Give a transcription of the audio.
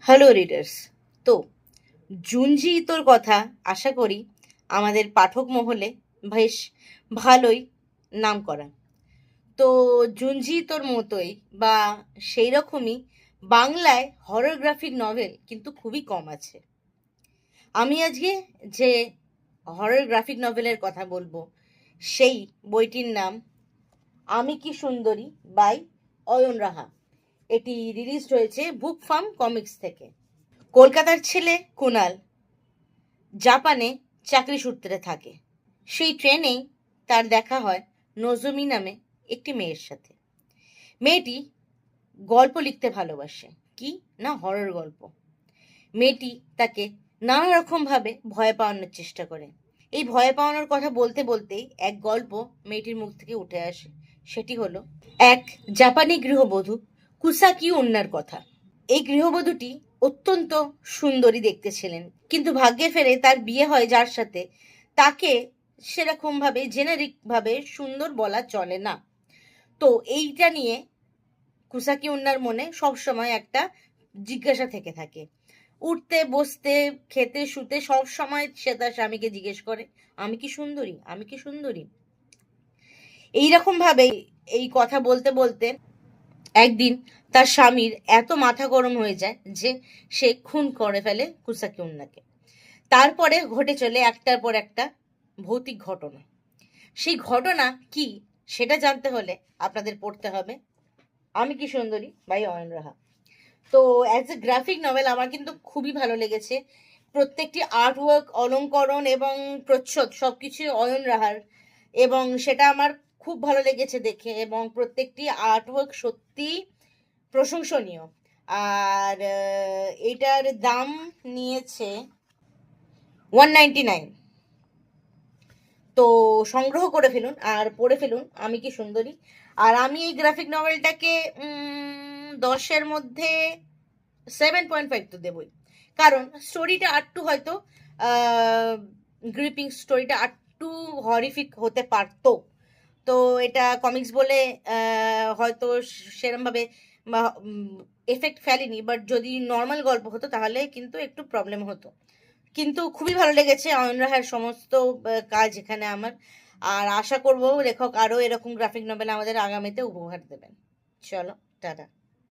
Hello readers. তো জুনজি ইতোর কথা আশা করি আমাদের পাঠক মহলে বেশ ভালোই নাম করা। তো জুনজি ইতোর মতোই বা সেই রকমই বাংলায় হরর গ্রাফিক নভেল কিন্তু খুবই কম আছে। আমি আজকে যে হরর গ্রাফিক নভেলের কথা বলবো সেই বইটির নাম আমি কি সুন্দরী বাই অয়ন রাহা। এটি রিলিজ হয়েছে বুক ফার্ম কমিক্স থেকে। কলকাতার ছেলে কুনাল জাপানে চাকরি সূত্রে থাকে। সেই ট্রেনেই তার দেখা হয় নজমি নামে একটি মেয়ের সাথে। মেয়েটি গল্প লিখতে ভালোবাসে, কি না হরর গল্প। মেয়েটি তাকে নানা রকমভাবে ভয় পাওয়ানোর চেষ্টা করে। এই ভয় পাওয়ানোর কথা বলতে বলতেই এক গল্প মেয়েটির মুখ থেকে উঠে আসে। সেটি হলো এক জাপানি গৃহবধূ কুসাকি উন্নার কথা। এই গৃহবধূটি অত্যন্ত সুন্দরী দেখতে ছিলেন, কিন্তু ভাগ্যের ফেরে তার বিয়ে হয় যার সাথে, তাকে সেরকম ভাবে জেনারিক ভাবে সুন্দর বলা চলে না। তো এইটা নিয়ে কুসাকি উন্নার মনে সবসময় একটা জিজ্ঞাসা থেকে থাকে। উঠতে বসতে খেতে শুতে সব সময় সে তার স্বামীকে জিজ্ঞেস করে, আমি কি সুন্দরী, আমি কি সুন্দরী। এইরকম ভাবে এই কথা বলতে বলতে একদিন তার স্বামীর এত মাথা গরম হয়ে যায় যে সে খুন করে ফেলে কুসাকি উন্নাকে। তারপরে ঘটে চলে একটার পর একটা ভৌতিক ঘটনা। সেই ঘটনা কি সেটা জানতে হলে আপনাদের পড়তে হবে আমি কি সুন্দরী বাই অয়ন রাহা। তো অ্যাজ এ গ্রাফিক নভেল আমার কিন্তু খুবই ভালো লেগেছে। প্রত্যেকটি আর্টওয়ার্ক, অলঙ্করণ এবং প্রচ্ছদ সবকিছু অয়ন রাহার, এবং সেটা আমার খুব ভালো লেগেছে দেখে, এবং প্রত্যেকটি আর্টওয়ার্ক সত্যি প্রশংসনীয়। আর এটার দাম নিয়েছে 199। তো সংগ্রহ করে ফেলুন আর পড়ে ফেলুন আমি কি সুন্দরী। আর আমি এই গ্রাফিক নভেলটাকে 10-এর মধ্যে 7.5 তো দেবই, কারণ স্টোরিটা আরটু হয়তো গ্রিপিং, স্টোরিটা আরটু হরিফিক হতে পারতো। তো এটা কমিক্স বলে হয়তো সেরমভাবে এফেক্ট ফেলেনি, বাট যদি নর্মাল গল্প হতো তাহলে কিন্তু একটু প্রবলেম হতো। কিন্তু খুবই ভালো লেগেছে অয়ন রাহার সমস্ত কাজ এখানে আমার। আর আশা করব লেখক আরও এরকম গ্রাফিক নভেল আমাদের আগামীতে উপহার দেবেন। চলো, টাটা।